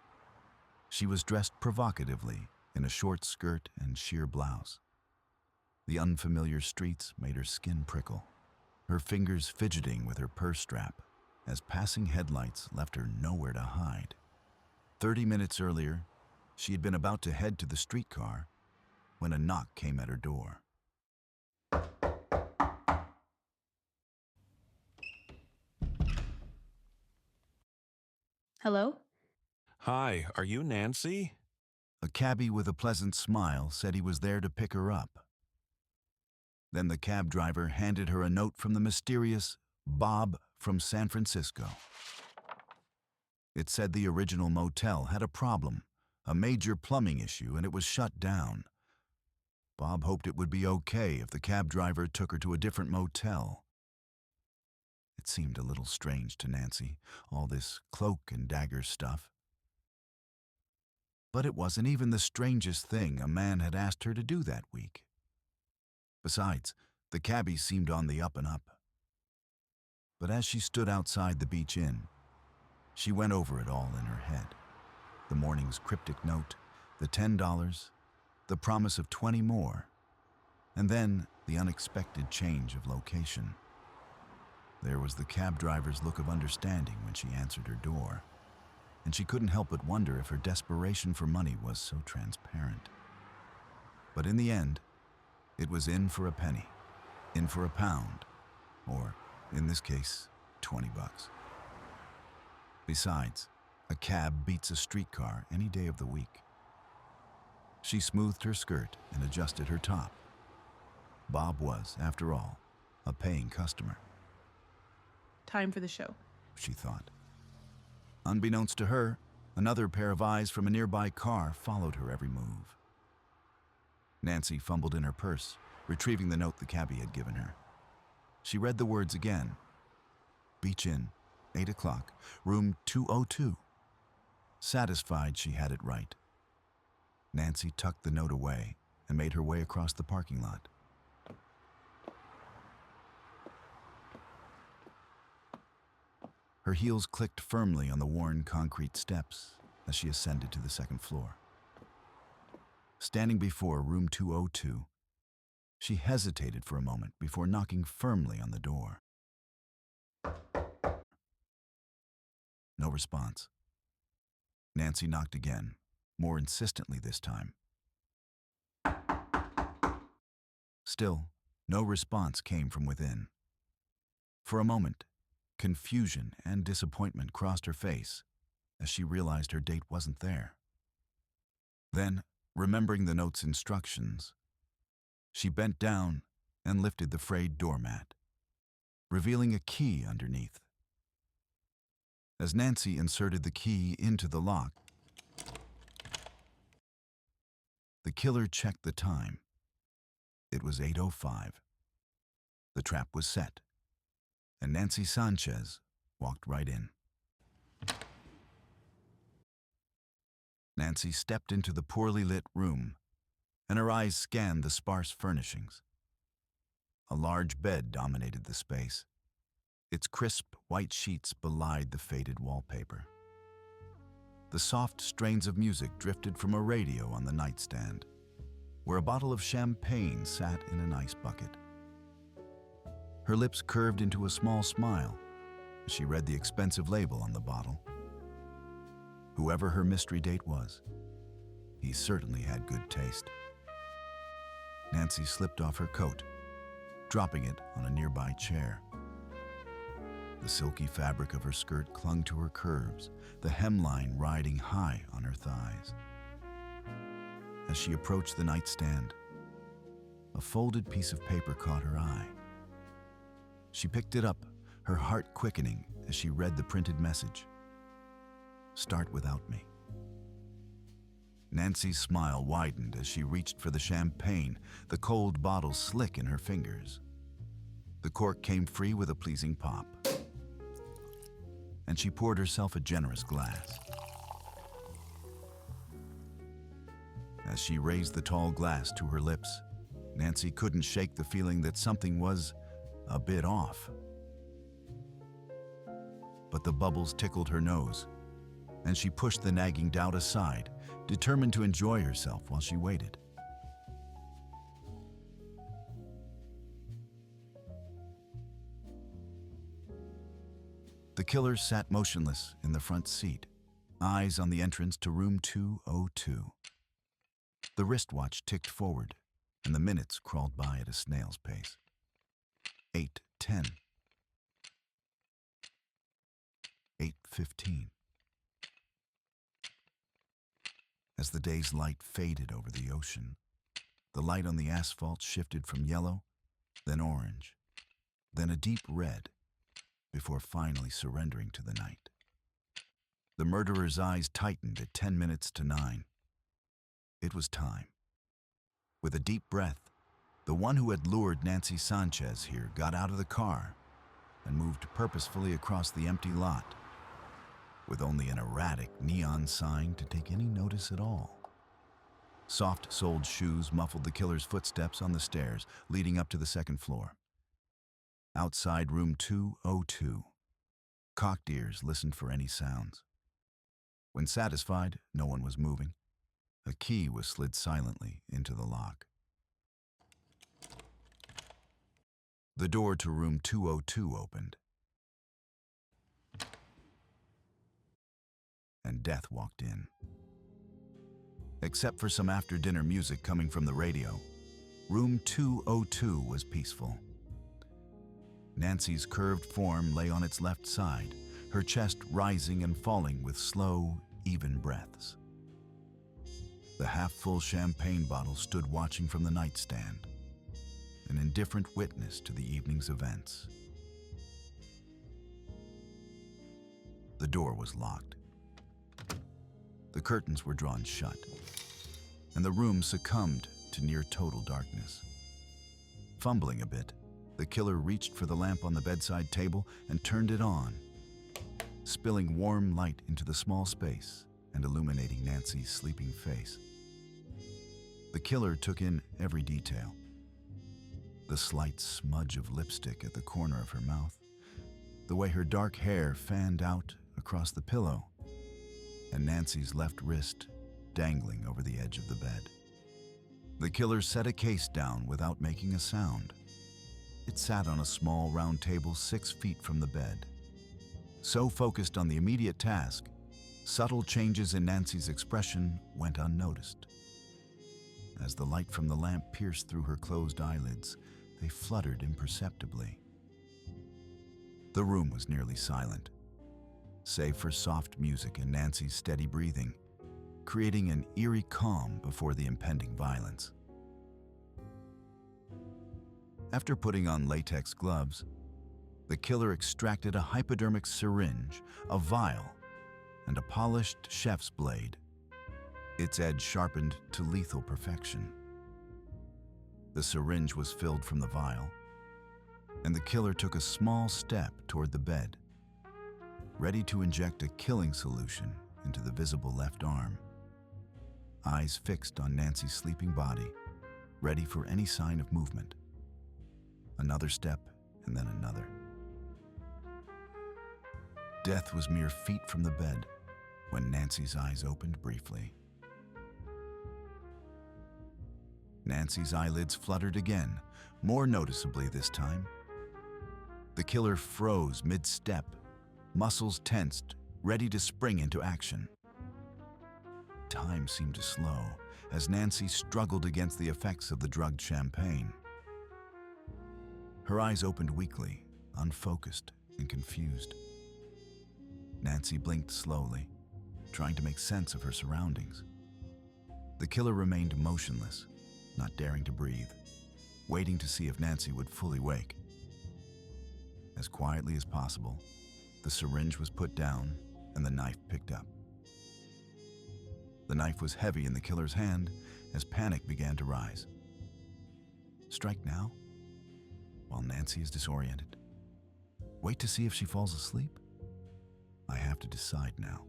She was dressed provocatively in a short skirt and sheer blouse. The unfamiliar streets made her skin prickle, her fingers fidgeting with her purse strap as passing headlights left her nowhere to hide. 30 minutes earlier, she had been about to head to the streetcar when a knock came at her door. Hello? Hi, are you Nancy? A cabbie with a pleasant smile said he was there to pick her up. Then the cab driver handed her a note from the mysterious Bob from San Francisco. It said the original motel had a problem, a major plumbing issue, and it was shut down. Bob hoped it would be okay if the cab driver took her to a different motel. It seemed a little strange to Nancy, all this cloak and dagger stuff. But it wasn't even the strangest thing a man had asked her to do that week. Besides, the cabbie seemed on the up and up. But as she stood outside the beach inn, she went over it all in her head. The morning's cryptic note, the $10, the promise of 20 more, and then the unexpected change of location. There was the cab driver's look of understanding when she answered her door, and she couldn't help but wonder if her desperation for money was so transparent. But in the end, it was in for a penny, in for a pound, or, in this case, 20 bucks. Besides, a cab beats a streetcar any day of the week. She smoothed her skirt and adjusted her top. Bob was, after all, a paying customer. Time for the show, she thought. Unbeknownst to her, another pair of eyes from a nearby car followed her every move. Nancy fumbled in her purse, retrieving the note the cabbie had given her. She read the words again. Beach Inn, 8 o'clock, room 202. Satisfied she had it right, Nancy tucked the note away and made her way across the parking lot. Her heels clicked firmly on the worn concrete steps as she ascended to the second floor. Standing before room 202, she hesitated for a moment before knocking firmly on the door. No response. Nancy knocked again, more insistently this time. Still, no response came from within. For a moment, confusion and disappointment crossed her face as she realized her date wasn't there. Then, remembering the note's instructions, she bent down and lifted the frayed doormat, revealing a key underneath. As Nancy inserted the key into the lock, the killer checked the time. It was 8:05. The trap was set, and Nancy Sanchez walked right in. Nancy stepped into the poorly lit room, and her eyes scanned the sparse furnishings. A large bed dominated the space. Its crisp white sheets belied the faded wallpaper. The soft strains of music drifted from a radio on the nightstand, where a bottle of champagne sat in an ice bucket. Her lips curved into a small smile as she read the expensive label on the bottle. Whoever her mystery date was, he certainly had good taste. Nancy slipped off her coat, dropping it on a nearby chair. The silky fabric of her skirt clung to her curves, the hemline riding high on her thighs. As she approached the nightstand, a folded piece of paper caught her eye. She picked it up, her heart quickening as she read the printed message. "Start without me." Nancy's smile widened as she reached for the champagne, the cold bottle slick in her fingers. The cork came free with a pleasing pop, and she poured herself a generous glass. As she raised the tall glass to her lips, Nancy couldn't shake the feeling that something was a bit off. But the bubbles tickled her nose, and she pushed the nagging doubt aside, determined to enjoy herself while she waited. The killer sat motionless in the front seat, eyes on the entrance to room 202. The wristwatch ticked forward, and the minutes crawled by at a snail's pace. 8:10. 8:15. As the day's light faded over the ocean, the light on the asphalt shifted from yellow, then orange, then a deep red, before finally surrendering to the night. The murderer's eyes tightened at 10 minutes to 9. It was time. With a deep breath, the one who had lured Nancy Sanchez here got out of the car and moved purposefully across the empty lot, with only an erratic neon sign to take any notice at all. Soft-soled shoes muffled the killer's footsteps on the stairs leading up to the second floor. Outside room 202, cocked ears listened for any sounds. When satisfied, no one was moving. A key was slid silently into the lock. The door to room 202 opened, and death walked in. Except for some after-dinner music coming from the radio, room 202 was peaceful. Nancy's curved form lay on its left side, her chest rising and falling with slow, even breaths. The half-full champagne bottle stood watching from the nightstand, an indifferent witness to the evening's events. The door was locked. The curtains were drawn shut, and the room succumbed to near total darkness. Fumbling a bit, the killer reached for the lamp on the bedside table and turned it on, spilling warm light into the small space and illuminating Nancy's sleeping face. The killer took in every detail. The slight smudge of lipstick at the corner of her mouth, the way her dark hair fanned out across the pillow, and Nancy's left wrist dangling over the edge of the bed. The killer set a case down without making a sound. It sat on a small round table 6 feet from the bed. So focused on the immediate task, subtle changes in Nancy's expression went unnoticed. As the light from the lamp pierced through her closed eyelids, they fluttered imperceptibly. The room was nearly silent, save for soft music and Nancy's steady breathing, creating an eerie calm before the impending violence. After putting on latex gloves, the killer extracted a hypodermic syringe, a vial, and a polished chef's blade, its edge sharpened to lethal perfection. The syringe was filled from the vial, and the killer took a small step toward the bed, ready to inject a killing solution into the visible left arm. Eyes fixed on Nancy's sleeping body, ready for any sign of movement. Another step, and then another. Death was mere feet from the bed when Nancy's eyes opened briefly. Nancy's eyelids fluttered again, more noticeably this time. The killer froze mid-step, muscles tensed, ready to spring into action. Time seemed to slow as Nancy struggled against the effects of the drugged champagne. Her eyes opened weakly, unfocused and confused. Nancy blinked slowly, trying to make sense of her surroundings. The killer remained motionless, not daring to breathe, waiting to see if Nancy would fully wake. As quietly as possible, the syringe was put down and the knife picked up. The knife was heavy in the killer's hand as panic began to rise. Strike now? While Nancy is disoriented? Wait to see if she falls asleep? I have to decide now.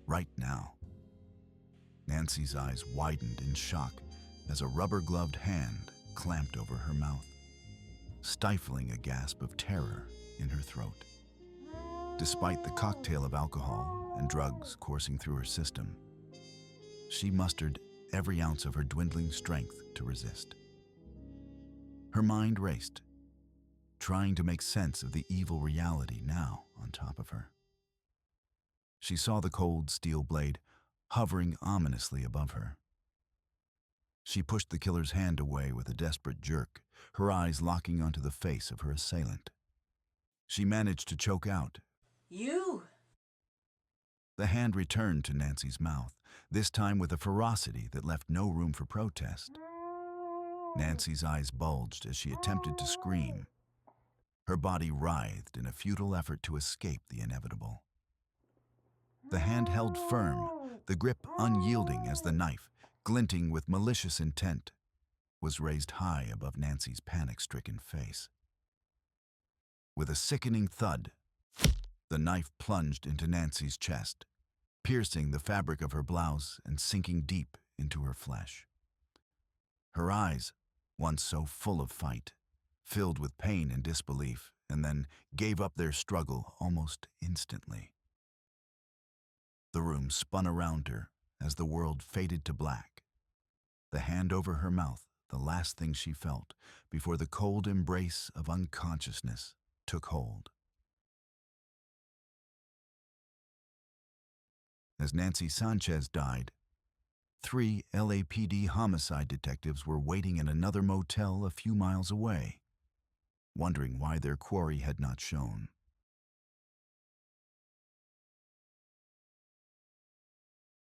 Right now. Nancy's eyes widened in shock as a rubber-gloved hand clamped over her mouth, stifling a gasp of terror in her throat. Despite the cocktail of alcohol and drugs coursing through her system, she mustered every ounce of her dwindling strength to resist. Her mind raced, trying to make sense of the evil reality now on top of her. She saw the cold steel blade hovering ominously above her. She pushed the killer's hand away with a desperate jerk, her eyes locking onto the face of her assailant. She managed to choke out, "You!" The hand returned to Nancy's mouth, this time with a ferocity that left no room for protest. Nancy's eyes bulged as she attempted to scream. Her body writhed in a futile effort to escape the inevitable. The hand held firm, the grip unyielding as the knife, glinting with malicious intent, was raised high above Nancy's panic-stricken face. With a sickening thud, the knife plunged into Nancy's chest, piercing the fabric of her blouse and sinking deep into her flesh. Her eyes, once so full of fight, filled with pain and disbelief, and then gave up their struggle almost instantly. The room spun around her as the world faded to black. The hand over her mouth, the last thing she felt before the cold embrace of unconsciousness took hold. As Nancy Sanchez died, 3 LAPD homicide detectives were waiting in another motel a few miles away, wondering why their quarry had not shown.